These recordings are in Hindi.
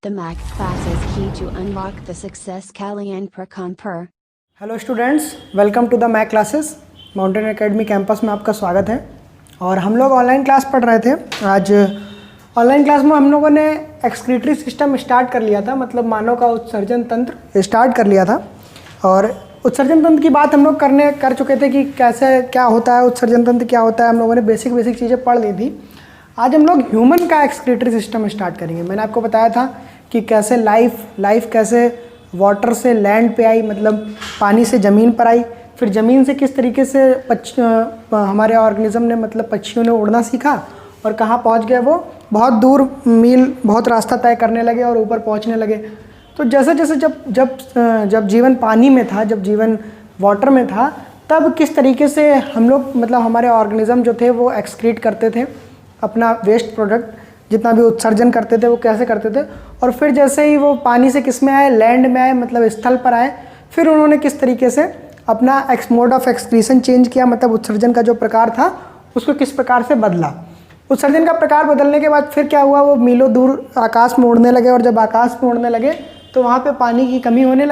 The Mac class is key to unlock the success Kalyan Prakamper. Hello students, welcome to the Mac classes. Mountain academy campus में आपका स्वागत है। और हम लोग ऑनलाइन क्लास पढ़ रहे थे। आज ऑनलाइन क्लास में हम लोगों ने एक्सक्रीटरी सिस्टम स्टार्ट कर लिया था, मतलब मानव का उत्सर्जन तंत्र स्टार्ट कर लिया था। और उत्सर्जन तंत्र की बात हम लोग कर चुके थे कि कैसे क्या होता है, उत्सर्जन तंत्र क्या होता है। हम लोगों ने बेसिक चीज़ें पढ़ ली थी। आज हम लोग ह्यूमन का एक्सक्रीटरी सिस्टम स्टार्ट करेंगे। मैंने आपको बताया था कि कैसे लाइफ कैसे वाटर से लैंड पे आई, मतलब पानी से ज़मीन पर आई, फिर ज़मीन से किस तरीके से हमारे ऑर्गेनिज्म ने, मतलब पक्षियों ने उड़ना सीखा और कहाँ पहुँच गए वो, बहुत दूर मील बहुत रास्ता तय करने लगे और ऊपर पहुँचने लगे। तो जैसे जैसे जब जीवन पानी में था, जब जीवन वाटर में था, तब किस तरीके से हम लोग, मतलब हमारे ऑर्गेनिज्म जो थे वो एक्सक्रीट करते थे अपना वेस्ट प्रोडक्ट, जितना भी उत्सर्जन करते थे वो कैसे करते थे। और फिर जैसे ही वो पानी से किस में आए, लैंड में आए, मतलब स्थल पर आए, फिर उन्होंने किस तरीके से अपना मोड ऑफ एक्सक्रीशन चेंज किया, मतलब उत्सर्जन का जो प्रकार था उसको किस प्रकार से बदला। उत्सर्जन का प्रकार बदलने के बाद फिर क्या हुआ, वो मीलों दूर आकाश में उड़ने लगे। और जब आकाश में उड़ने लगे तो वहाँ पे पानी की कमी होने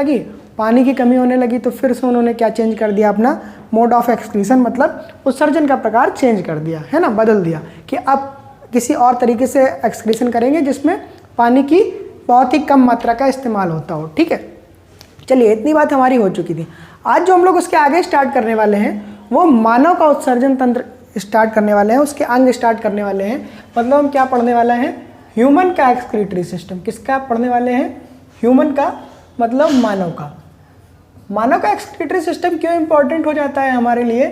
लगी। तो फिर से उन्होंने क्या चेंज कर दिया, अपना मोड ऑफ एक्सक्रीशन, मतलब उत्सर्जन का प्रकार चेंज कर दिया, है ना, बदल दिया कि अब किसी और तरीके से एक्सक्रीशन करेंगे जिसमें पानी की बहुत ही कम मात्रा का इस्तेमाल होता हो। ठीक है, चलिए इतनी बात हमारी हो चुकी थी। आज जो हम लोग उसके आगे स्टार्ट करने वाले हैं वो मानव का उत्सर्जन तंत्र स्टार्ट करने वाले हैं, उसके अंग स्टार्ट करने वाले हैं। मतलब हम क्या पढ़ने वाले हैं, ह्यूमन का एक्सक्रीटरी सिस्टम। किसका पढ़ने वाले हैं, ह्यूमन का, मतलब मानव का एक्सक्रीटरी सिस्टम क्यों इंपॉर्टेंट हो जाता है हमारे लिए,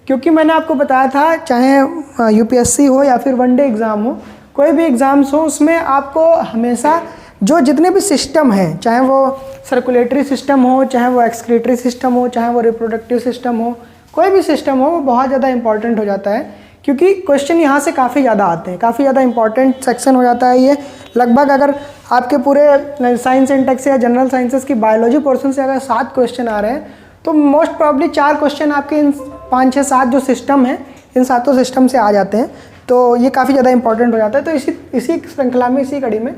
क्योंकि मैंने आपको बताया था, चाहे यूपीएससी हो या फिर वनडे एग्ज़ाम हो, कोई भी एग्ज़ाम्स हो, उसमें आपको हमेशा जो जितने भी सिस्टम हैं, चाहे वो सर्कुलेटरी सिस्टम हो, चाहे वो एक्सक्रीटरी सिस्टम हो, चाहे वो रिप्रोडक्टिव सिस्टम हो, कोई भी सिस्टम हो, वो बहुत ज़्यादा इंपॉर्टेंट हो जाता है। क्योंकि क्वेश्चन यहाँ से काफ़ी ज़्यादा आते हैं, काफ़ी ज़्यादा इंपॉर्टेंट सेक्शन हो जाता है ये। लगभग अगर आपके पूरे साइंस एंड टेक से या जनरल साइंसेस की बायोलॉजी पोर्शन से अगर 7 क्वेश्चन आ रहे हैं, तो मोस्ट प्रॉब्ली 4 क्वेश्चन आपके इन 5, 6, 7 जो सिस्टम है, इन 7 सिस्टम से आ जाते हैं। तो ये काफ़ी ज़्यादा इंपॉर्टेंट हो जाता है। तो इसी श्रृंखला में, इसी कड़ी में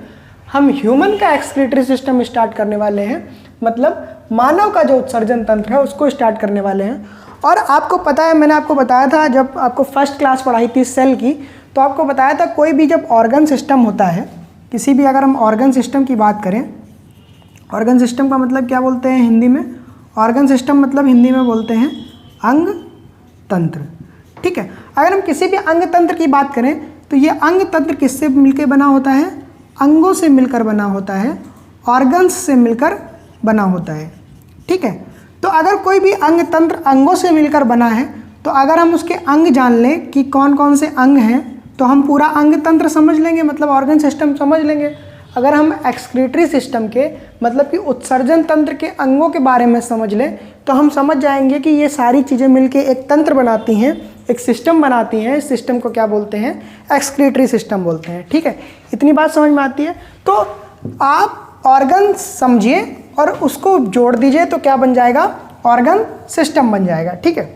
हम ह्यूमन का एक्सक्रीटरी सिस्टम स्टार्ट करने वाले हैं, मतलब मानव का जो उत्सर्जन तंत्र है उसको स्टार्ट करने वाले हैं। और आपको पता है, मैंने आपको बताया था जब आपको फर्स्ट क्लास पढ़ाई थी सेल की, तो आपको बताया था कोई भी जब ऑर्गन सिस्टम होता है, किसी भी, अगर हम ऑर्गन सिस्टम की बात करें, ऑर्गन सिस्टम का मतलब क्या बोलते हैं हिंदी में, ऑर्गन सिस्टम मतलब हिंदी में बोलते हैं अंग तंत्र। ठीक है, अगर हम किसी भी अंग तंत्र की बात करें तो ये अंग तंत्र किससे मिलकर बना होता है, अंगों से मिलकर बना होता है, ऑर्गन्स से मिलकर बना होता है। ठीक है, तो अगर कोई भी अंग तंत्र अंगों से मिलकर बना है, तो अगर हम उसके अंग जान लें कि कौन कौन से अंग हैं, तो हम पूरा अंग तंत्र समझ लेंगे, मतलब ऑर्गन सिस्टम समझ लेंगे। अगर हम एक्सक्रीटरी सिस्टम के, मतलब कि उत्सर्जन तंत्र के अंगों के बारे में समझ लें, तो हम समझ जाएंगे कि ये सारी चीज़ें मिलके एक तंत्र बनाती हैं, एक सिस्टम बनाती हैं। इस सिस्टम को क्या बोलते हैं, एक्सक्रीटरी सिस्टम बोलते हैं। ठीक है, इतनी बात समझ में आती है। तो आप ऑर्गन समझिए और उसको जोड़ दीजिए तो क्या बन जाएगा, ऑर्गन सिस्टम बन जाएगा। ठीक है,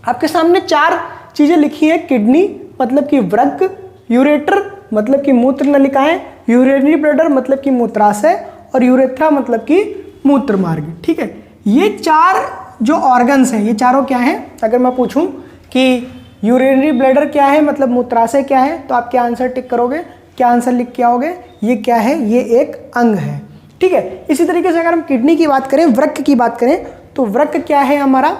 आपके सामने 4 चीज़ें लिखी हैं, किडनी मतलब कि वृक्क, यूरेटर मतलब कि मूत्र नलिकाएं, यूरिनरी ब्लैडर मतलब कि मूत्राशय, और यूरेथ्रा मतलब कि मूत्र मार्ग। ठीक है, ये 4 जो ऑर्गन्स हैं, ये चारों क्या हैं। अगर मैं पूछूं कि यूरिनरी ब्लैडर क्या है, मतलब मूत्राशय क्या है, तो आप क्या आंसर टिक करोगे, क्या आंसर लिख के आओगे, ये क्या है, ये एक अंग है। ठीक है, इसी तरीके से अगर हम किडनी की बात करें, वृक्क की बात करें, तो वृक्क क्या है हमारा,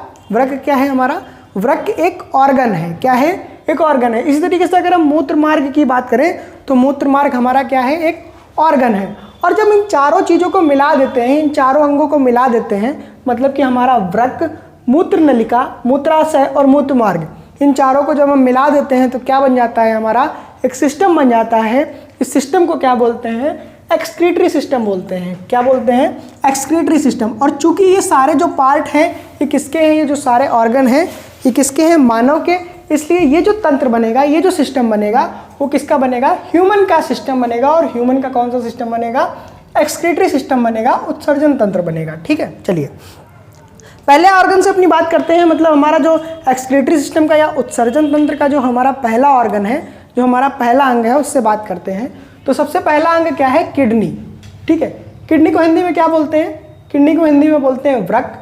वृक्क एक ऑर्गन है। क्या है, एक ऑर्गन है। इसी तरीके से अगर हम मूत्र मार्ग की बात करें, तो मूत्र मार्ग हमारा क्या है, एक ऑर्गन है। और जब इन चारों चीज़ों को मिला देते हैं, इन चारों अंगों को मिला देते हैं, मतलब कि हमारा वृक्क, मूत्र नलिका, मूत्राशय और मूत्र मार्ग, इन चारों को जब हम मिला देते हैं तो क्या बन जाता है, हमारा एक सिस्टम बन जाता है। इस सिस्टम को क्या बोलते हैं, एक्सक्रीटरी सिस्टम बोलते हैं। क्या बोलते हैं, एक्सक्रीटरी सिस्टम। और चूंकि ये सारे जो पार्ट हैं ये किसके हैं, ये जो सारे ऑर्गन हैं ये किसके हैं, मानव के, इसलिए ये जो तंत्र बनेगा, ये जो सिस्टम बनेगा, वो किसका बनेगा, ह्यूमन का सिस्टम बनेगा। और ह्यूमन का कौन सा सिस्टम बनेगा, एक्सक्रीटरी सिस्टम बनेगा, उत्सर्जन तंत्र बनेगा। ठीक है, चलिए पहले ऑर्गन से अपनी बात करते हैं, मतलब हमारा जो एक्सक्रीटरी सिस्टम का या उत्सर्जन तंत्र का जो हमारा पहला ऑर्गन है, जो हमारा पहला अंग है, उससे बात करते हैं। तो सबसे पहला अंग क्या है, किडनी। ठीक है। किडनी को हिंदी में क्या बोलते हैं? किडनी को हिंदी में बोलते हैं वृक्क,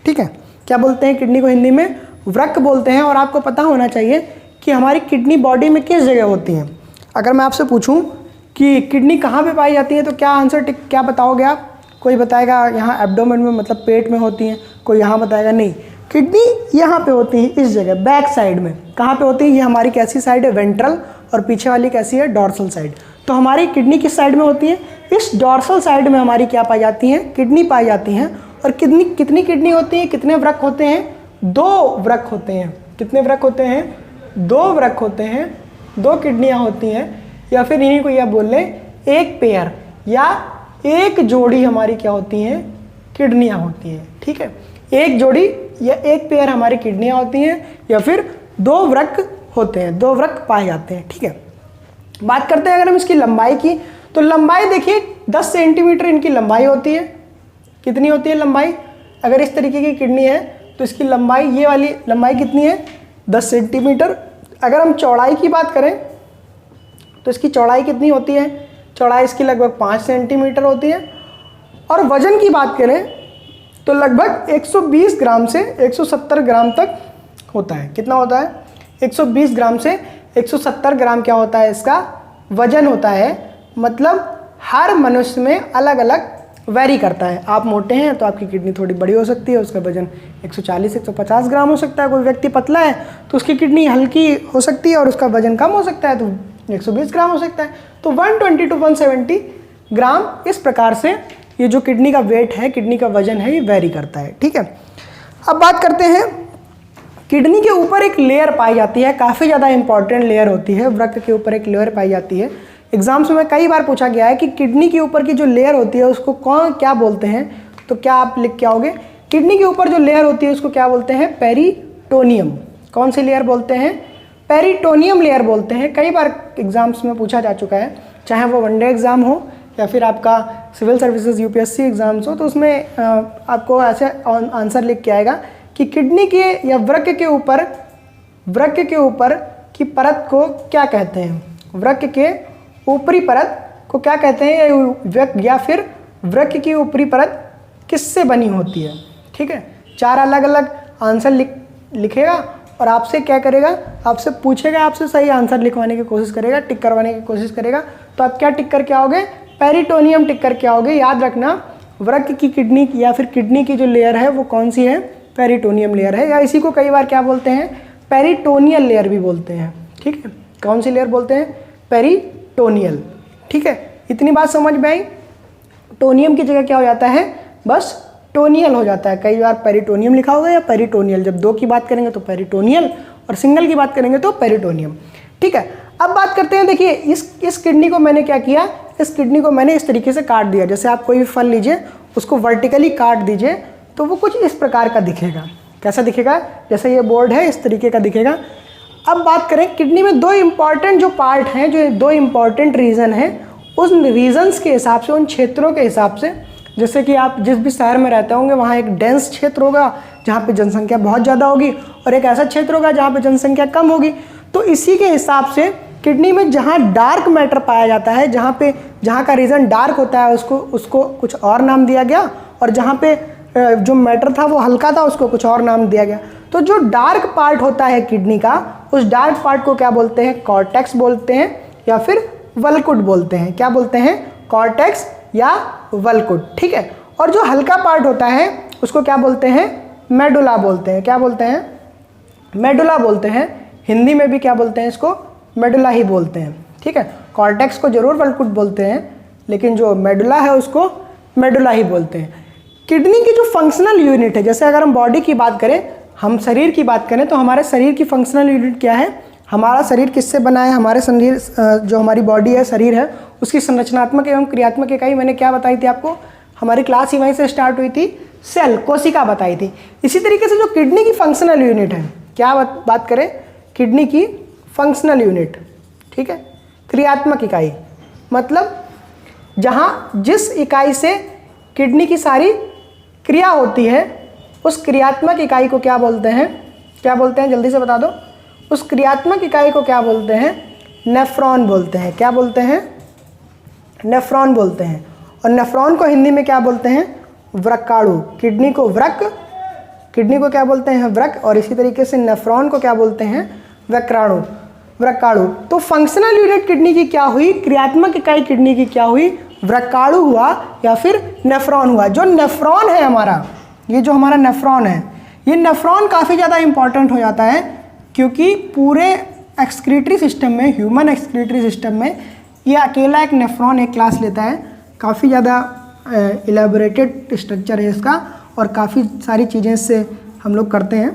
ठीक है। क्या बोलते हैं? किडनी को हिंदी में वृक्क बोलते हैं। और आपको पता होना चाहिए कि हमारी किडनी बॉडी में किस जगह होती है। अगर मैं आपसे पूछूं कि किडनी कहाँ पे पाई जाती है तो क्या आंसर क्या बताओगे आप? कोई बताएगा यहाँ एब्डोमेन में, मतलब पेट में होती हैं, कोई यहाँ बताएगा नहीं। किडनी यहाँ पे होती है, इस जगह बैक साइड में। कहाँ पे होती है? ये हमारी कैसी साइड है? वेंट्रल। और पीछे वाली कैसी है? Dorsal side. तो हमारी किडनी किस साइड में होती है? इस डॉर्सल साइड में हमारी क्या पाई जाती है? किडनी पाई जाती हैं। और कितनी किडनी होती है? कितने वृक्क होते हैं? 2 वृक्क होते हैं। कितने वृक्क होते हैं? 2 वृक्क होते हैं, 2 किडनियाँ होती हैं। या फिर इन्हीं को यह बोल लें एक पेयर या एक जोड़ी हमारी क्या होती हैं? किडनियाँ होती हैं, ठीक है। एक जोड़ी या एक पेयर हमारी किडनियाँ होती हैं, या फिर 2 वृक्क होते हैं, 2 वृक्क पाए जाते हैं, ठीक है। बात करते हैं अगर हम इसकी लंबाई की, तो लंबाई देखिए 10 सेंटीमीटर इनकी लंबाई होती है। कितनी होती है लंबाई? अगर इस तरीके की किडनी है तो इसकी लंबाई, ये वाली लंबाई कितनी है? 10 सेंटीमीटर। अगर हम चौड़ाई की बात करें तो इसकी चौड़ाई कितनी होती है? चौड़ाई इसकी लगभग 5 सेंटीमीटर होती है। और वजन की बात करें तो लगभग 120 ग्राम से 170 ग्राम तक होता है। कितना होता है? 120 ग्राम से 170 ग्राम क्या होता है? इसका वजन होता है। मतलब हर मनुष्य में अलग अलग वेरी करता है। आप मोटे हैं तो आपकी किडनी थोड़ी बड़ी हो सकती है, उसका वजन 140-150 ग्राम हो सकता है। कोई व्यक्ति पतला है तो उसकी किडनी हल्की हो सकती है और उसका वजन कम हो सकता है, तो 120 ग्राम हो सकता है। तो 120 to 170 ग्राम, इस प्रकार से ये जो किडनी का वेट है, किडनी का वजन है, ये वेरी करता है, ठीक है। अब बात करते हैं, किडनी के ऊपर एक लेयर पाई जाती है, काफ़ी ज़्यादा इंपॉर्टेंट लेयर होती है। वृक्क के ऊपर एक लेयर पाई जाती है। एग्जाम्स में कई बार पूछा गया है कि किडनी के ऊपर की जो लेयर होती है उसको क्या बोलते हैं? तो क्या आप लिख के आओगे? किडनी के ऊपर जो लेयर होती है उसको क्या बोलते हैं? पेरिटोनियम। कौन सी लेयर बोलते हैं? पेरिटोनियम लेयर बोलते हैं। कई बार एग्जाम्स में पूछा जा चुका है, चाहे वो वनडे एग्ज़ाम हो या फिर आपका सिविल सर्विसेज यूपीएससी एग्जाम्स हो, तो उसमें आपको ऐसे आंसर लिख के आएगा कि किडनी के या वृक्क के ऊपर की परत को क्या कहते हैं? वृक्क के ऊपरी परत को क्या कहते हैं? या फिर वृक्क की ऊपरी परत किससे बनी होती है? ठीक है, 4 अलग अलग आंसर लिखेगा और आपसे क्या करेगा? आपसे पूछेगा, आपसे सही आंसर लिखवाने की कोशिश करेगा, टिक करवाने की कोशिश करेगा। तो आप क्या टिक करके आओगे? पेरिटोनियम टिक करके आओगे। याद रखना, वृक्क की किडनी या फिर किडनी की जो लेयर है वो कौन सी है? पेरिटोनियम लेयर है, या इसी को कई बार क्या बोलते हैं? पेरिटोनियल लेयर भी बोलते हैं, ठीक है। कौन सी लेयर बोलते हैं? पेरिटोनियल, ठीक है। इतनी बात समझ में आई? टोनियम की जगह क्या हो जाता है? बस टोनियल हो जाता है। कई बार पेरिटोनियम लिखा होगा या पेरिटोनियल। जब 2 की बात करेंगे तो पेरिटोनियल और सिंगल की बात करेंगे तो पेरिटोनियम, ठीक है। अब बात करते हैं, देखिए इस किडनी को मैंने क्या किया? इस किडनी को मैंने इस तरीके से काट दिया। जैसे आप कोई भी फल लीजिए, उसको वर्टिकली काट दीजिए तो वो कुछ इस प्रकार का दिखेगा। कैसा दिखेगा? जैसे ये बोर्ड है, इस तरीके का दिखेगा। अब बात करें, किडनी में 2 इम्पॉर्टेंट जो पार्ट हैं, जो 2 इम्पॉर्टेंट रीजन हैं, उन रीजन्स के हिसाब से, उन क्षेत्रों के हिसाब से, जैसे कि आप जिस भी शहर में रहते होंगे वहाँ एक डेंस क्षेत्र होगा जहाँ पे जनसंख्या बहुत ज़्यादा होगी, और एक ऐसा क्षेत्र होगा जहाँ पे जनसंख्या कम होगी। तो इसी के हिसाब से किडनी में जहाँ डार्क मैटर पाया जाता है, जहाँ का रीजन डार्क होता है उसको कुछ और नाम दिया गया, और जहाँ पे जो मैटर था वो हल्का था उसको कुछ और नाम दिया गया। तो जो डार्क पार्ट होता है किडनी का, उस डार्क पार्ट को क्या बोलते हैं? कॉर्टेक्स बोलते हैं या फिर वल्कुट बोलते हैं। क्या बोलते हैं? कॉर्टेक्स या वल्कुट, ठीक है। और जो हल्का पार्ट होता है उसको क्या बोलते हैं? मेडुला बोलते हैं। क्या बोलते हैं? मेडुला बोलते हैं। हिंदी में भी क्या बोलते हैं? इसको मेडुला ही बोलते हैं, ठीक है। कॉर्टेक्स को जरूर वल्कुट बोलते हैं, लेकिन जो मेडुला है उसको मेडुला ही बोलते हैं। किडनी की जो फंक्शनल यूनिट है, जैसे अगर हम बॉडी की बात करें, हम शरीर की बात करें, तो हमारे शरीर की फंक्शनल यूनिट क्या है? हमारा शरीर किससे बना है? हमारे शरीर, जो हमारी बॉडी है, शरीर है, उसकी संरचनात्मक एवं क्रियात्मक इकाई मैंने क्या बताई थी आपको? हमारी क्लास ही वहीं से स्टार्ट हुई थी, सेल, कोशिका बताई थी। इसी तरीके से जो किडनी की फंक्शनल यूनिट है, क्या बात करें? किडनी की फंक्शनल यूनिट, ठीक है, क्रियात्मक इकाई, मतलब जिस इकाई से किडनी की सारी क्रिया होती है, उस क्रियात्मक इकाई को क्या बोलते हैं? क्या बोलते हैं? जल्दी से बता दो। उस क्रियात्मक इकाई को क्या बोलते हैं? नेफ्रॉन बोलते हैं। क्या बोलते हैं? नेफ्रॉन बोलते हैं। और नेफ्रॉन को हिंदी में क्या बोलते हैं? वृक्काणु। किडनी को वृक्क, किडनी को क्या बोलते हैं? वृक्क, और इसी तरीके से नेफ्रॉन को क्या बोलते हैं? वृक्काणु, वृक्काणु। तो फंक्शनल यूनिट किडनी की क्या हुई? क्रियात्मक इकाई किडनी की क्या हुई? वृक्काणु हुआ या फिर नेफ्रॉन हुआ। जो नेफ्रॉन है हमारा, ये जो हमारा नेफ्रॉन है, ये नेफ्रॉन काफ़ी ज़्यादा इंपॉर्टेंट हो जाता है, क्योंकि पूरे एक्सक्रीटरी सिस्टम में, ह्यूमन एक्सक्रीटरी सिस्टम में ये अकेला एक नेफ्रॉन एक क्लास लेता है। काफ़ी ज़्यादा इलेबोरेटेड स्ट्रक्चर है इसका, और काफ़ी सारी चीज़ें इससे हम लोग करते हैं।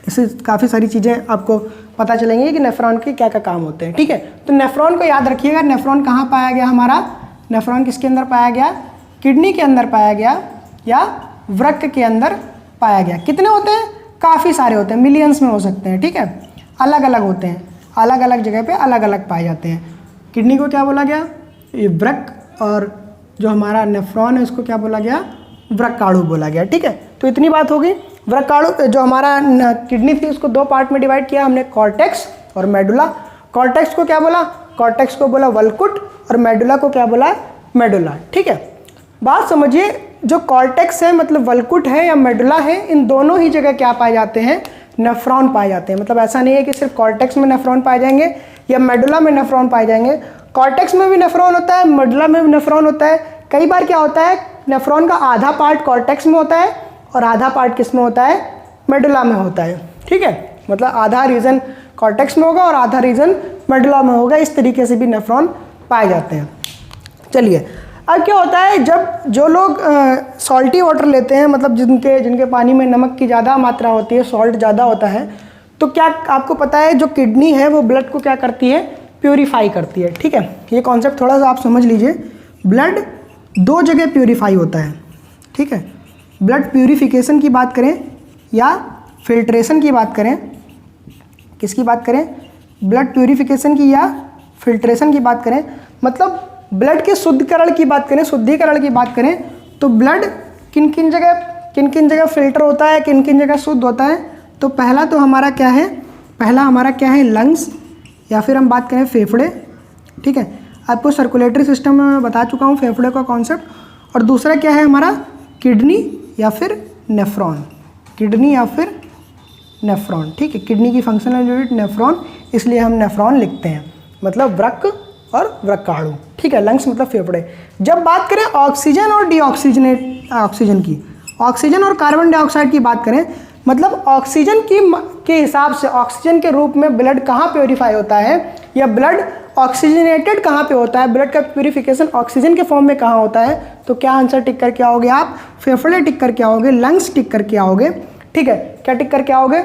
इससे काफ़ी सारी चीज़ें आपको पता चलेंगी कि नेफ्रॉन के क्या क्या काम होते हैं। ठीक है, तो नेफ्रॉन को याद रखिएगा। नेफ्रॉन कहाँ पाया गया हमारा? नेफ्रॉन किसके अंदर पाया गया? किडनी के अंदर पाया गया या वृक्क के अंदर पाया गया। कितने होते हैं? काफ़ी सारे होते हैं, मिलियंस में हो सकते हैं। ठीक है, अलग अलग होते हैं, अलग अलग जगह पे अलग अलग पाए जाते हैं। किडनी को क्या बोला गया? ये वृक्क, और जो हमारा नेफ्रॉन है उसको क्या बोला गया? वृक्काणु बोला गया। ठीक है, तो इतनी बात हो गई। वृक्काणु जो हमारा किडनी थी उसको दो पार्ट में डिवाइड किया हमने, कॉर्टेक्स और मेडुला। कॉर्टेक्स को क्या बोला? कॉर्टेक्स को बोला वल्कुट, और मेडुला को क्या बोला? मेडुला। ठीक है, बात समझिए, जो कॉर्टेक्स है मतलब वल्कुट है या मेडुला है, इन दोनों ही जगह क्या पाए जाते हैं? नेफ्रॉन पाए जाते हैं। मतलब ऐसा नहीं है कि सिर्फ कॉर्टेक्स में नेफ्रॉन पाए जाएंगे या मेडुला में नेफ्रॉन पाए जाएंगे। कॉर्टेक्स में भी नेफ्रॉन होता है, मेडुला में भी नेफ्रॉन होता है। कई बार क्या होता है, नेफ्रॉन का आधा पार्ट कॉर्टेक्स में होता है और आधा पार्ट किस में होता है? मेडुला में होता है। ठीक है, मतलब आधा रीजन कॉर्टेक्स में होगा और आधा रीजन मेडुला में होगा। इस तरीके से भी नेफ्रॉन पाए जाते हैं। चलिए, अब क्या होता है, जब जो लोग सॉल्टी वाटर लेते हैं, मतलब जिनके पानी में नमक की ज़्यादा मात्रा होती है, सॉल्ट ज़्यादा होता है, तो क्या आपको पता है जो किडनी है वो ब्लड को क्या करती है? प्योरीफाई करती है। ठीक है, ये कॉन्सेप्ट थोड़ा सा आप समझ लीजिए। ब्लड दो जगह प्योरीफाई होता है। ठीक है, ब्लड प्योरीफिकेशन की बात करें या फिल्ट्रेशन की बात करें, किसकी बात करें? ब्लड प्योरीफिकेशन की या फिल्ट्रेशन की बात करें, मतलब ब्लड के शुद्धिकरण की बात करें, शुद्धिकरण की बात करें, तो ब्लड किन किन जगह फिल्टर होता है, किन किन जगह शुद्ध होता है। तो पहला तो हमारा क्या है? पहला हमारा क्या है? लंग्स, या फिर हम बात करें फेफड़े। ठीक है, आपको सर्कुलेटरी सिस्टम में मैं बता चुका हूँ फेफड़े का कॉन्सेप्ट। और दूसरा क्या है हमारा? किडनी या फिर नेफ्रॉन, किडनी या फिर नेफ्रॉन। ठीक है, किडनी की फंक्शनल यूनिट नेफ्रॉन, इसलिए हम नेफ्रॉन लिखते हैं, मतलब वृक्क और वृक्काणु। ठीक है, लंग्स मतलब फेफड़े। जब बात करें ऑक्सीजन और डीऑक्सीजनेट ऑक्सीजन की, ऑक्सीजन और कार्बन डाइऑक्साइड की बात करें, मतलब ऑक्सीजन के हिसाब से ऑक्सीजन के रूप में ब्लड कहाँ प्योरीफाई होता है, या ब्लड ऑक्सीजनेटेड कहाँ पे होता है, ब्लड का प्योरीफिकेशन ऑक्सीजन के फॉर्म में कहाँ होता है। तो क्या आंसर टिक करके आओगे आप? फेफड़े टिक करके आओगे, लंग्स टिक करके आओगे। ठीक है, क्या टिक करके आओगे?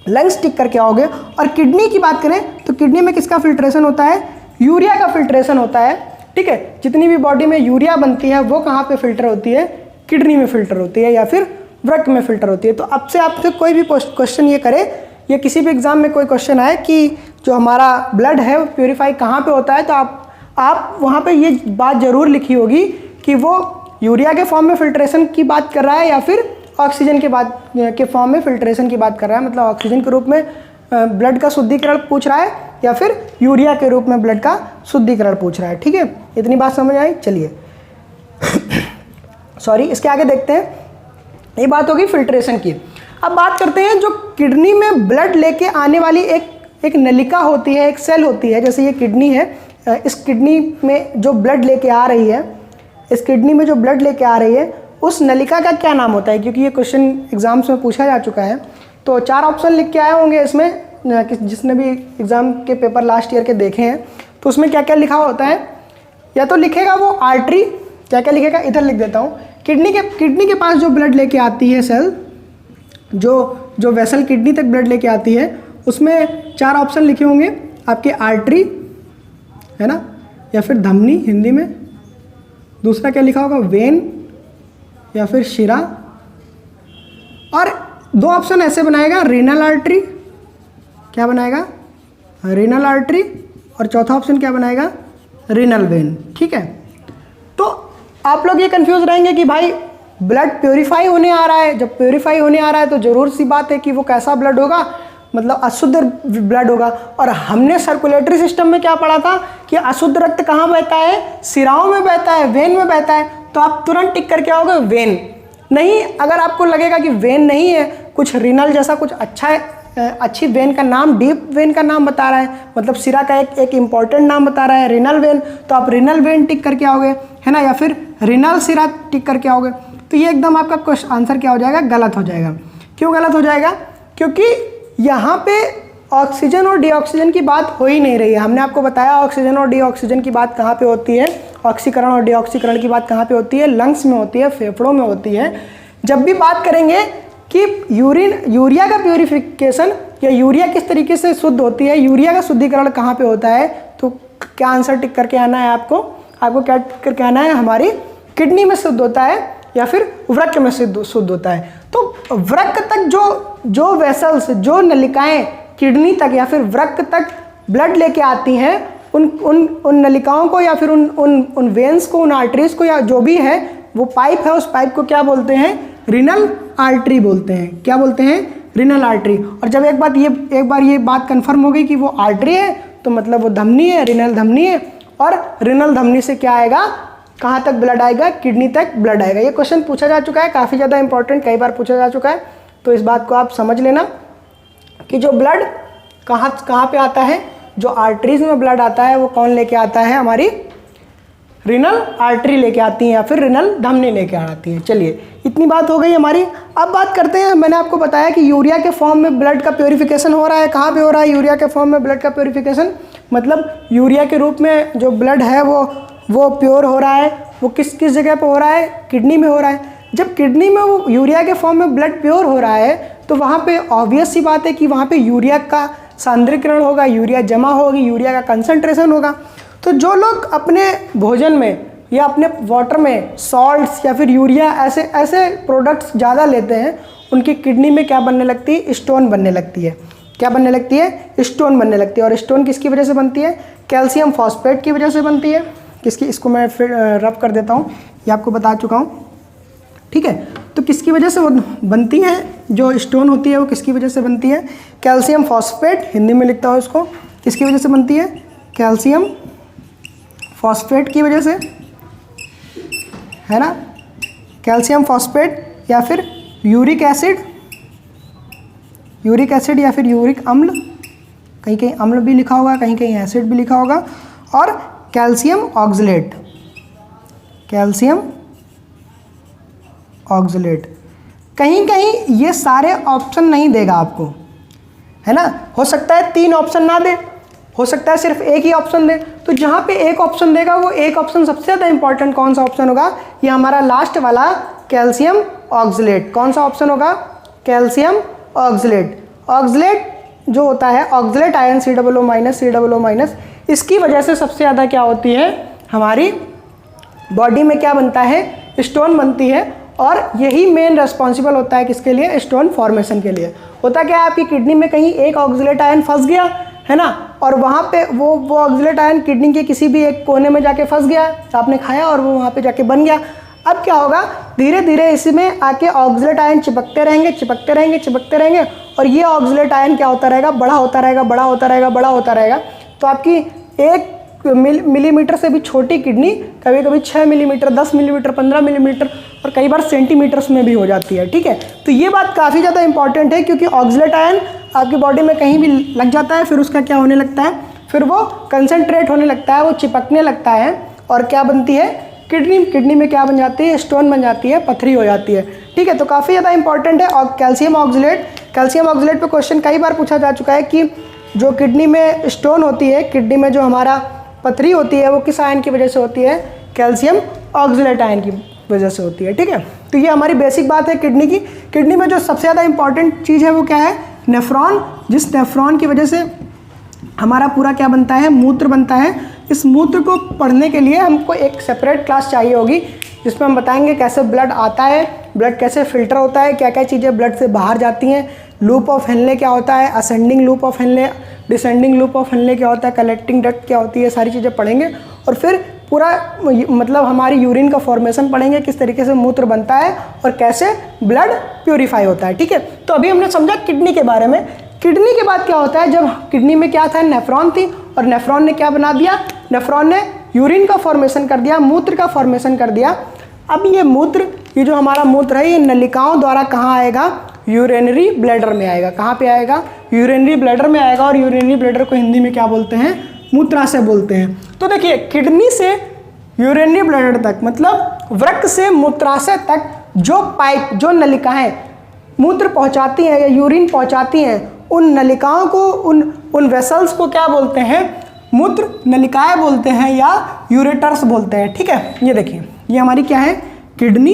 लंग्स टिक करके आओगे। और किडनी की बात करें तो किडनी में किसका फिल्ट्रेशन होता है? यूरिया का फिल्ट्रेशन होता है। ठीक है, जितनी भी बॉडी में यूरिया बनती है वो कहाँ पे फिल्टर होती है? किडनी में फिल्टर होती है या फिर वृक्क में फिल्टर होती है। तो अब से आपसे कोई भी क्वेश्चन ये करे, या किसी भी एग्जाम में कोई क्वेश्चन आए कि जो हमारा ब्लड है वो प्योरीफाई कहाँ पे होता है, तो आप वहाँ पे ये बात ज़रूर लिखी होगी कि वो यूरिया के फॉर्म में फिल्ट्रेशन की बात कर रहा है या फिर ऑक्सीजन के फॉर्म में फिल्ट्रेशन की बात कर रहा है। मतलब ऑक्सीजन के रूप में ब्लड का शुद्धिकरण पूछ रहा है या फिर यूरिया के रूप में ब्लड का शुद्धिकरण पूछ रहा है। ठीक है, इतनी बात समझ आई। चलिए सॉरी, इसके आगे देखते हैं। ये बात होगी फिल्ट्रेशन की। अब बात करते हैं जो किडनी में ब्लड लेके आने वाली एक नलिका होती है, एक सेल होती है। जैसे ये किडनी है, इस किडनी में जो ब्लड लेके आ रही है, इस किडनी में जो ब्लड लेके आ रही है, उस नलिका का क्या नाम होता है? क्योंकि ये क्वेश्चन एग्जाम्स में पूछा जा चुका है। तो 4 ऑप्शन लिख के आए होंगे इसमें, जिसने भी एग्ज़ाम के पेपर लास्ट ईयर के देखे हैं तो उसमें क्या क्या लिखा होता है। या तो लिखेगा वो आर्टरी, क्या क्या लिखेगा, इधर लिख देता हूँ। किडनी के पास जो ब्लड लेके आती है सेल, जो वेसल किडनी तक ब्लड लेके आती है, उसमें 4 ऑप्शन लिखे होंगे आपके, आर्टरी है ना, या फिर धमनी हिंदी में। दूसरा क्या लिखा होगा? वेन या फिर शिरा। और 2 ऑप्शन ऐसे बनाएगा, रीनल आर्टरी, क्या बनाएगा? Renal artery. और चौथा ऑप्शन क्या बनाएगा? Renal vein. ठीक है, तो आप लोग ये कंफ्यूज रहेंगे कि भाई ब्लड प्योरीफाई होने आ रहा है, जब प्योरीफाई होने आ रहा है तो ज़रूर सी बात है कि वो कैसा ब्लड होगा? मतलब अशुद्ध ब्लड होगा। और हमने सर्कुलेटरी सिस्टम में क्या पढ़ा था कि अशुद्ध रक्त कहाँ बहता है, सिराओं में बहता है, वेन में बहता है। तो आप तुरंत टिक करके आओगे वेन। नहीं, अगर आपको लगेगा कि वेन नहीं है, कुछ रिनल जैसा कुछ अच्छा है, अच्छी वेन का नाम, डीप वेन का नाम बता रहा है, मतलब सिरा का एक इंपॉर्टेंट नाम बता रहा है रिनल वेन, तो आप रिनल वेन टिक करके आओगे, है ना, या फिर रिनल सिरा टिक करके आओगे। तो ये एकदम आपका क्वेश्चन आंसर क्या हो जाएगा, गलत हो जाएगा। क्यों गलत हो जाएगा? क्योंकि यहाँ पे ऑक्सीजन और डीऑक्सीजन की बात हो ही नहीं रही है। हमने आपको बताया ऑक्सीजन और डीऑक्सीजन की बात कहाँ पे होती है, ऑक्सीकरण और डीऑक्सीकरण की बात कहाँ पे होती है, लंग्स में होती है, फेफड़ों में होती है। जब भी बात करेंगे कि यूरिया का प्यूरिफिकेशन या यूरिया किस तरीके से शुद्ध होती है, यूरिया का शुद्धिकरण कहाँ पे होता है, तो क्या आंसर टिक करके आना है आपको क्या टिक करके आना है, हमारी किडनी में शुद्ध होता है या फिर वृक्क में शुद्ध होता है। तो वृक्क तक जो वेसल्स, जो नलिकाएं किडनी तक या फिर वृक्क तक ब्लड लेके आती हैं, उन नलिकाओं को या फिर उन वेन्स को, उन आर्टरीज को, या जो भी है वो पाइप है, उस पाइप को क्या बोलते हैं, रिनल आर्टरी बोलते हैं। क्या बोलते हैं, रिनल आर्टरी। और जब एक बार ये बात कंफर्म हो गई कि वो आर्टरी है, तो मतलब वो धमनी है, रिनल धमनी है। और रिनल धमनी से क्या आएगा, कहाँ तक ब्लड आएगा, किडनी तक ब्लड आएगा। ये क्वेश्चन पूछा जा चुका है, काफ़ी ज़्यादा इंपॉर्टेंट, कई बार पूछा जा चुका है। तो इस बात को आप समझ लेना कि जो ब्लड कहाँ पे आता है, जो आर्टरीज में ब्लड आता है वो कौन लेके आता है, हमारी रिनल आर्टरी लेके आती है या फिर रिनल धमनी लेके आती है। चलिए, इतनी बात हो गई हमारी। अब बात करते हैं, मैंने आपको बताया कि यूरिया के फॉर्म में ब्लड का प्योरीफिकेशन हो रहा है। कहाँ पे हो रहा है यूरिया के फॉर्म में ब्लड का प्योरीफिकेशन, मतलब यूरिया के रूप में जो ब्लड है वो प्योर हो रहा है। वो किस जगह पे हो रहा है, किडनी में हो रहा है। जब किडनी में वो यूरिया के फॉर्म में ब्लड प्योर हो रहा है, तो वहाँ पे ऑब्वियस सी बात है कि वहाँ पे यूरिया का सांद्रीकरण होगा, यूरिया जमा होगी, यूरिया का कंसंट्रेशन होगा। तो जो लोग अपने भोजन में या अपने वाटर में सॉल्ट्स या फिर यूरिया ऐसे प्रोडक्ट्स ज़्यादा लेते हैं, उनकी किडनी में क्या बनने लगती है, स्टोन बनने लगती है। क्या बनने लगती है, स्टोन बनने लगती है। और स्टोन किसकी वजह से बनती है, कैल्शियम फॉस्फेट की वजह से बनती है। इसको मैं फिर रब कर देता हूँ, ये आपको बता चुका हूँ, ठीक है। तो किसकी वजह से वो बनती है, जो स्टोन होती है वो किसकी वजह से बनती है, कैल्शियम फॉस्फेट, हिंदी में लिखता हूँ इसको, किसकी वजह से बनती है, कैल्शियम फॉस्फेट की वजह से, है ना, कैल्शियम फॉस्फेट या फिर यूरिक एसिड या फिर यूरिक अम्ल, कहीं कहीं अम्ल भी लिखा होगा, कहीं कहीं एसिड भी लिखा होगा, और कैल्शियम ऑक्सलेट, कहीं कहीं ये सारे ऑप्शन नहीं देगा आपको, है ना। हो सकता है 3 ऑप्शन ना दे, हो सकता है सिर्फ एक ही ऑप्शन दे। तो जहाँ पे एक ऑप्शन देगा, वो एक ऑप्शन सबसे ज़्यादा इंपॉर्टेंट कौन सा ऑप्शन होगा, ये हमारा लास्ट वाला कैल्शियम ऑक्सलेट। कौन सा ऑप्शन होगा, कैल्शियम ऑक्सलेट। ऑक्सलेट जो होता है, ऑक्सलेट आयन COO-, इसकी वजह से सबसे ज़्यादा क्या होती है, हमारी बॉडी में क्या बनता है, स्टोन बनती है। और यही मेन रेस्पॉन्सिबल होता है किसके लिए, स्टोन फॉर्मेशन के लिए। होता क्या है, आपकी किडनी में कहीं एक ऑक्सलेट आयन फंस गया, है ना, और वहाँ पे वो ऑक्सलेट आयन किडनी के किसी भी एक कोने में जाके फंस गया, आपने खाया और वो वहाँ पे जाके बन गया। अब क्या होगा, धीरे धीरे इसमें आके ऑक्सलेट आयन चिपकते रहेंगे और ये ऑक्सलेट आयन क्या होता रहेगा, बड़ा होता रहेगा। तो आपकी 1 मिलीमीटर से भी छोटी किडनी कभी कभी 6 मिलीमीटर, 10 मिलीमीटर, 15 मिलीमीटर और कई बार सेंटीमीटर्स में भी हो जाती है, ठीक है। तो ये बात काफ़ी ज़्यादा इंपॉर्टेंट है, क्योंकि ऑक्सलेट आयन आपकी बॉडी में कहीं भी लग जाता है, फिर उसका क्या होने लगता है, फिर वो कंसंट्रेट होने लगता है, वो चिपकने लगता है और क्या बनती है, किडनी में क्या बन जाती है, स्टोन बन जाती है, पथरी हो जाती है, ठीक है। तो काफ़ी ज़्यादा इंपॉर्टेंट है। और कैल्शियम ऑक्सलेट पे क्वेश्चन कई बार पूछा जा चुका है कि जो किडनी में स्टोन होती है, किडनी में जो हमारा पथरी होती है, वो किस आयन की वजह से होती है, कैल्शियम ऑक्सलेट आयन की वजह से होती है, ठीक है। तो ये हमारी बेसिक बात है किडनी की। किडनी में जो सबसे ज़्यादा इंपॉर्टेंट चीज़ है वो क्या है, नेफ्रॉन। जिस नेफ्रॉन की वजह से हमारा पूरा क्या बनता है, मूत्र बनता है। इस मूत्र को पढ़ने के लिए हमको एक सेपरेट क्लास चाहिए होगी, जिसमें हम बताएंगे कैसे ब्लड आता है, ब्लड कैसे फिल्टर होता है, क्या क्या चीज़ें ब्लड से बाहर जाती हैं, लूप ऑफ हेनले क्या होता है, ascending loop of Henle, descending loop of Henle क्या होता है, कलेक्टिंग डक्ट क्या होती है, सारी चीज़ें पढ़ेंगे। और फिर पूरा मतलब हमारी यूरिन का फॉर्मेशन पढ़ेंगे, किस तरीके से मूत्र बनता है और कैसे ब्लड प्योरीफाई होता है, ठीक है। तो अभी हमने समझा किडनी के बारे में। किडनी के बाद क्या होता है, जब किडनी में क्या था, नेफ्रॉन थी, और नेफ्रॉन ने क्या बना दिया, नेफ्रॉन ने यूरिन का फॉर्मेशन कर दिया, मूत्र का फॉर्मेशन कर दिया। अब ये मूत्र, ये जो हमारा मूत्र है, ये नलिकाओं द्वारा कहाँ आएगा, यूरिनरी ब्लैडर में आएगा। कहाँ पे आएगा, यूरिनरी ब्लैडर में आएगा। और यूरिनरी ब्लैडर को हिंदी में क्या बोलते हैं, मूत्राशय बोलते हैं। तो देखिए, किडनी से यूरिनरी ब्लैडर तक, मतलब वृक्क से मूत्राशय तक जो पाइप, जो नलिकाएं मूत्र पहुंचाती हैं या यूरिन पहुंचाती हैं, उन नलिकाओं को, उन वेसल्स को क्या बोलते हैं, मूत्र नलिकाएं बोलते हैं या यूरेटर्स बोलते हैं। ठीक है, ये देखिए, ये हमारी क्या है, किडनी,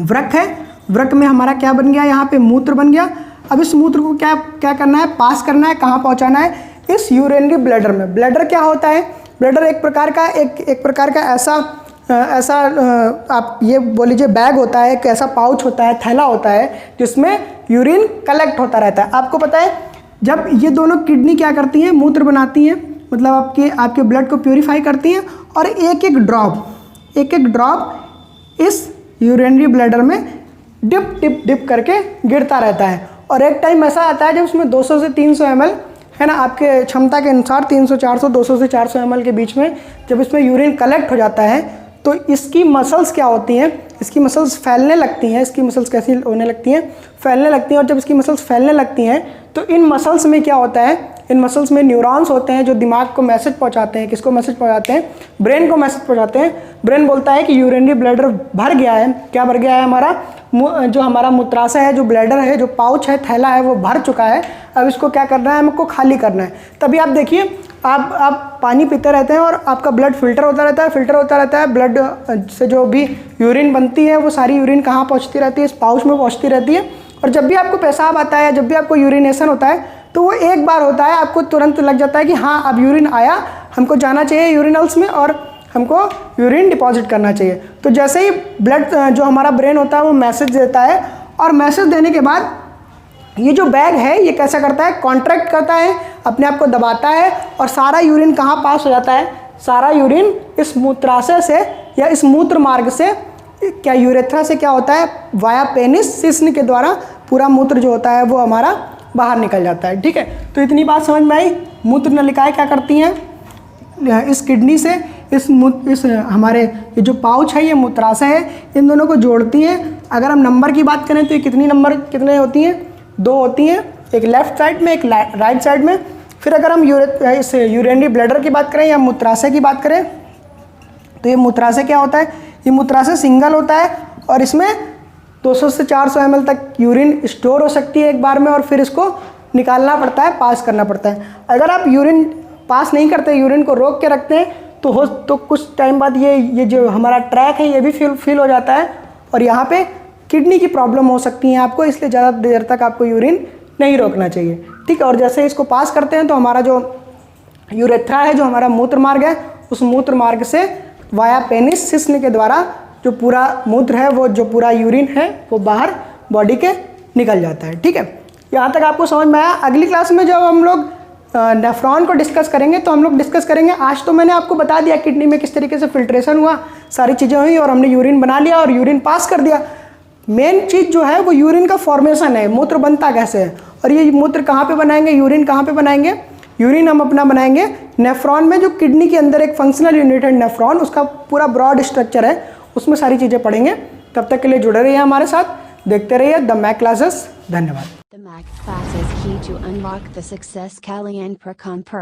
वृक्क है। वृक्क में हमारा क्या बन गया, यहाँ पे मूत्र बन गया। अब इस मूत्र को क्या क्या करना है, पास करना है, कहाँ पहुँचाना है, इस यूरिनरी ब्लैडर में। ब्लैडर क्या होता है, ब्लैडर एक प्रकार का ऐसा आप ये बोल लीजिए बैग होता है, एक ऐसा पाउच होता है, थैला होता है, जिसमें यूरिन कलेक्ट होता रहता है। आपको पता है, जब ये दोनों किडनी क्या करती हैं, मूत्र बनाती हैं, मतलब आपके ब्लड को प्यूरिफाई करती हैं, और एक एक ड्रॉप इस यूरिनरी ब्लैडर में डिप करके गिरता रहता है। और एक टाइम ऐसा आता है जब उसमें 200 से 300 ml है ना, आपके क्षमता के अनुसार 300 400 200 से 400 ml के बीच में जब इसमें यूरिन कलेक्ट हो जाता है, तो इसकी मसल्स क्या होती हैं, इसकी मसल्स फैलने लगती हैं। इसकी मसल्स कैसी होने लगती हैं, फैलने लगती हैं। और जब इसकी मसल्स फैलने लगती हैं, तो इन मसल्स में क्या होता है, इन मसल्स में न्यूरॉन्स होते हैं जो दिमाग को मैसेज पहुंचाते हैं। किसको मैसेज पहुंचाते हैं, ब्रेन को मैसेज पहुंचाते हैं। ब्रेन बोलता है कि यूरिनरी ब्लैडर भर गया है। क्या भर गया है, हमारा जो हमारा मूत्राशय है, जो ब्लैडर है, जो पाउच है, थैला है, वो भर चुका है। अब इसको क्या करना है, हमको खाली करना है। तभी आप देखिए, आप पानी पीते रहते हैं और आपका ब्लड फिल्टर होता रहता है। ब्लड से जो भी यूरिन बनती है, वो सारी यूरिन कहाँ पहुँचती रहती है, इस पाउच में पहुँचती रहती है। और जब भी आपको पेशाब आता है, जब भी आपको यूरिनेशन होता है, तो वो एक बार होता है, आपको तुरंत लग जाता है कि हाँ अब यूरिन आया, हमको जाना चाहिए यूरिनल्स में और हमको यूरिन डिपॉजिट करना चाहिए। तो जैसे ही ब्लड, जो हमारा ब्रेन होता है, वो मैसेज देता है, और मैसेज देने के बाद ये जो बैग है, ये कैसा करता है, कॉन्ट्रैक्ट करता है, अपने आप को दबाता है, और सारा यूरिन कहाँ पास हो जाता है, सारा यूरिन इस मूत्राशय से या इस मूत्र मार्ग से, क्या यूरेथ्रा से क्या होता है, वाया पेनिस शिश्न के द्वारा पूरा मूत्र जो होता है वो हमारा बाहर निकल जाता है। ठीक है, तो इतनी बात समझ में आई। मूत्र नलिकाएं क्या करती हैं, इस किडनी से इस हमारे ये जो पाउच है, ये मूत्राशय है, इन दोनों को जोड़ती हैं। अगर हम नंबर की बात करें तो ये कितने होती हैं, 2 होती हैं, एक लेफ्ट साइड में, एक राइट साइड में। फिर अगर हम इस यूरिनरी ब्लैडर की बात करें या मूत्राशय की बात करें, तो ये मूत्राशय क्या होता है, ये मूत्राशय सिंगल होता है, और इसमें 200 से 400 ml तक यूरिन स्टोर हो सकती है एक बार में, और फिर इसको निकालना पड़ता है, पास करना पड़ता है। अगर आप यूरिन पास नहीं करते, यूरिन को रोक के रखते हैं, तो कुछ टाइम बाद ये जो हमारा ट्रैक है, ये भी फिल हो जाता है, और यहाँ पे किडनी की प्रॉब्लम हो सकती है आपको। इसलिए ज़्यादा देर तक आपको यूरिन नहीं रोकना चाहिए। ठीक है, और जैसे इसको पास करते हैं, तो हमारा जो यूरेथ्रा है, जो हमारा मूत्र मार्ग है, उस मूत्र मार्ग से वाया पेनिस शिश्न के द्वारा जो पूरा मूत्र है, वो जो पूरा यूरिन है, वो बाहर बॉडी के निकल जाता है। ठीक है, यहाँ तक आपको समझ में आया। अगली क्लास में जब हम लोग नेफ्रॉन को डिस्कस करेंगे, तो हम लोग डिस्कस करेंगे, आज तो मैंने आपको बता दिया किडनी में किस तरीके से फिल्ट्रेशन हुआ, सारी चीज़ें हुई, और हमने यूरिन बना लिया और यूरिन पास कर दिया। मेन चीज़ जो है वो यूरिन का फॉर्मेशन है, मूत्र बनता कैसे है, और ये मूत्र कहाँ पे बनाएंगे, यूरिन कहाँ पे बनाएंगे, यूरिन हम अपना बनाएंगे नेफ्रॉन में। जो किडनी के अंदर एक फंक्शनल यूनिट है नेफ्रॉन, उसका पूरा ब्रॉड स्ट्रक्चर है, उसमें सारी चीज़ें पढ़ेंगे। तब तक के लिए जुड़े रहिए हमारे साथ, देखते रहिए द मैथ क्लासेस। धन्यवाद। The math class is key to unlock the success Kalyan Prakamper.